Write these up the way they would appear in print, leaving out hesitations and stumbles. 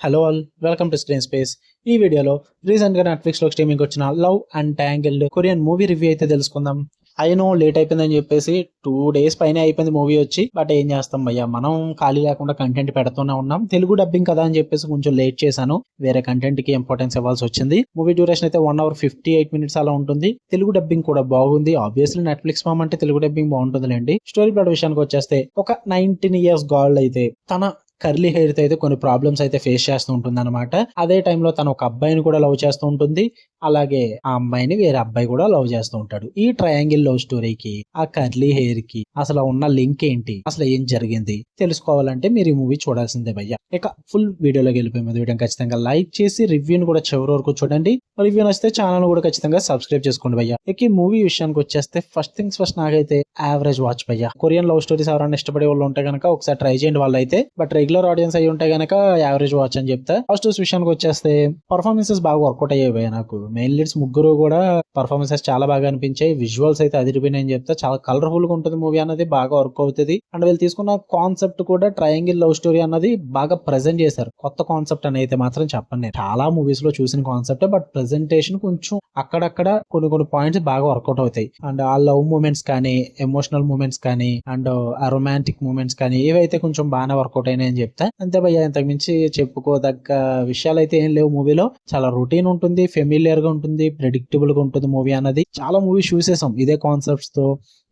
Hello all, welcome to screen space. ఈ వీడియోలో రీసెంట్గా నెట్ఫ్లిక్స్లో స్ట్రీమింగ్ వచ్చిన love and tangled Korean movie review అయితే తెలుసుకుందాం. అయినో లేట్ అయిపోయిందని చెప్పేసి 2 days పైన అయిపోయింది మూవీ వచ్చి. బట్ ఏం చేస్తాం భయ్యా, మనం ఖాళీ లేకుండా కంటెంట్ పెడుతూనే ఉన్నాం. తెలుగు డబ్బింగ్ కదా అని చెప్పేసి కొంచెం లేట్ చేశాను. వేరే కంటెంట్ కి ఇంపార్టెన్స్ ఇవ్వాల్సి వచ్చింది. మూవీ డ్యూరేషన్ అయితే 1 hour 58 minutes అలా ఉంటుంది. తెలుగు డబ్బింగ్ కూడా బాగుంది. ఆబ్వియస్లీ నెట్ఫ్లిక్స్ ఫామ్ అంటే తెలుగు డబ్బింగ్ బాగుంటుందిలేండి. స్టోరీ ప్లాట్ విషయానికి వచ్చేస్తే ఒక 19 years గర్ల్ అయితే తన కర్లీ హెయిర్ తో అయితే కొన్ని ప్రాబ్లమ్స్ అయితే ఫేస్ చేస్తూ ఉంటుంది అనమాట. అదే టైంలో తను ఒక అబ్బాయిని కూడా లవ్ చేస్తూ ఉంటుంది. అలాగే ఆ అమ్మాయిని వేరే అబ్బాయి కూడా లవ్ చేస్తూ ఉంటాడు. ఈ ట్రయాంగిల్ లవ్ స్టోరీకి ఆ కర్లీ హెయిర్ కి అసలు ఉన్న లింక్ ఏంటి, అసలు ఏం జరిగింది తెలుసుకోవాలంటే మీరు ఈ మూవీ చూడాల్సిందే భయ్య. ఇక ఫుల్ వీడియోలోకి వెళ్ళిపోయి వీడియో ఖచ్చితంగా లైక్ చేసి రివ్యూని కూడా చివరి వరకు చూడండి. రివ్యూ నచ్చితే ఛానల్ కూడా ఖచ్చితంగా సబ్స్క్రైబ్ చేసుకోండి భయ్య. ఇక ఈ మూవీ విషయానికి వచ్చేస్తే ఫస్ట్ థింగ్స్ ఫస్ట్, నాకైతే యావరేజ్ వాచ్ భయ్య. కొరియన్ లవ్ స్టోరీస్ ఎవరైనా ఇష్టపడే వాళ్ళు ఉంటే కనుక ఒకసారి ట్రై చేయండి వాళ్ళు అయితే. బట్ రెగ్యులర్ ఆడియన్స్ అయి ఉంటే కనుక యావరేజ్ వాచ్ అని చెప్తా. ఫస్ట్ విషయానికి వచ్చేస్తే పర్ఫార్మెన్సెస్ బాగా వర్కౌట్ అయ్యాయి భయ్య. నాకు మెయిన్ లీడ్స్ ముగ్గురు కూడా పర్ఫార్మెన్సెస్ చాలా బాగా అనిపించాయి. విజువల్స్ అయితే అదిరిపోయినాయని చెప్తా. చాలా కలర్ఫుల్ గా ఉంటుంది మూవీ అన్నది, బాగా వర్క్ అవుతుంది. అండ్ వీళ్ళు తీసుకున్న కాన్సెప్ట్ కూడా ట్రయాంగిల్ లవ్ స్టోరీ అన్నది బాగా ప్రెజెంట్ చేశారు. కొత్త కాన్సెప్ట్ అని అయితే మాత్రం చెప్పండి, నేను చాలా మూవీస్ లో చూసిన కాన్సెప్ట్. బట్ ప్రెజెంటేషన్ కొంచెం అక్కడక్కడ కొన్ని పాయింట్స్ బాగా వర్కౌట్ అవుతాయి. అండ్ ఆ లవ్ మూమెంట్స్ కానీ, ఎమోషనల్ మూమెంట్స్ కానీ, అండ్ ఆ రొమాంటిక్ మూమెంట్స్ కానీ ఇవైతే కొంచెం బాగానే వర్కౌట్ అయినాయి అని చెప్తా. అంతే భయ్య, ఇంతకు మించి చెప్పుకోదగ్గ విషయాలు అయితే ఏం లేవు మూవీలో. చాలా రొటీన్ ఉంటుంది, ఫెమిలియర్ గా ఉంటుంది, ప్రెడిక్టబుల్ గా ఉంటుంది మూవీ అన్నది. చాలా మూవీ చూసేసాం ఇదే కాన్సెప్ట్స్ తో,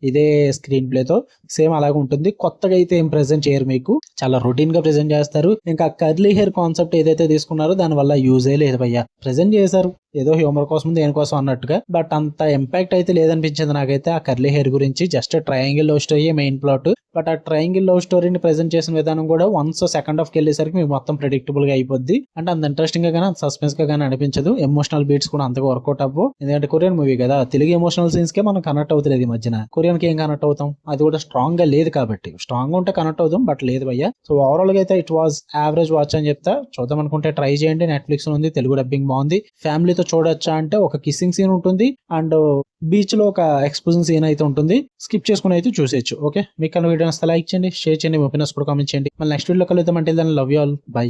ఇదే స్క్రీన్ ప్లే తో, సేమ్ అలాగే ఉంటుంది. కొత్తగా అయితే ఏం ప్రెజెంట్ చేయరు మీకు, చాలా రొటీన్ గా ప్రెజెంట్ చేస్తారు. ఇంకా కర్లీ హెయిర్ కాన్సెప్ట్ ఏదైతే తీసుకున్నారో దాని వల్ల యూజే లేదు భయ్య. ప్రెజెంట్ చేశారు ఏదో హ్యూమర్ కోసం దేనికోసం అన్నట్టుగా, బట్ అంత ఇంపాక్ట్ అయితే లేదనిపించింది నాకైతే ఆ కర్లీ హెయిర్ గురించి. Just triangle love story main plot. But ఆ ట్రయాంగిల్ లవ్ స్టోరీని ప్రెజెంట్ చేసిన విధానం కూడా వన్స్ సెకండ్ హాఫ్ కి వెళ్ళేసరికి మీకు మొత్తం ప్రెడిక్టబుల్ గా అయిపోద్ది. అంటే అంత ఇంట్రెస్టింగ్ గా కానీ, అంత సస్పెన్స్ గా కానీ అనిపించదు. ఎమోషనల్ బీట్స్ కూడా అంతగా వర్కౌట్ అవ్వు. ఎందుకంటే కొరియన్ మూవీ కదా, తెలుగు ఎమోషనల్ సీన్స్ కే మనం కనెక్ట్ అవుతలేదు ఈ మధ్యన. కొరియన్ కి ఏం కనెక్ట్ అవుతాం, అది కూడా స్ట్రాంగ్ గా లేదు కాబట్టి. స్ట్రాంగ్ ఉంటే కనెక్ట్ అవుతాం, బట్ లేదు భయ్య. సో ఓవరాల్ గా అయితే ఇట్ వాజ్ యావరేజ్ వాచ్ అని చెప్తా. చూద్దాం అనుకుంటే ట్రై చేయండి. నెట్ఫ్లిక్స్ ఉంది, తెలుగు డబ్బింగ్ బాగుంది. ఫ్యామిలీతో చూడొచ్చా అంటే ఒక కిస్సింగ్ సీన్ ఉంటుంది, అండ్ బీచ్ లో ఒక ఎక్స్పోజింగ్ సీన్ అయితే ఉంటుంది. స్కిప్ చేసుకుని అయితే చూసేయచ్చు. ఓకే, మీకు వీడియో లైక్ చేయండి, షేర్ చేయండి, మీ ఒపీనియన్స్ కూడా కామెంట్ చేయండి. మళ్ళీ నెక్స్ట్ వీడియో కలుద్దాం. అంటే దాన్ని లవ్ యూ ఆల్, బై.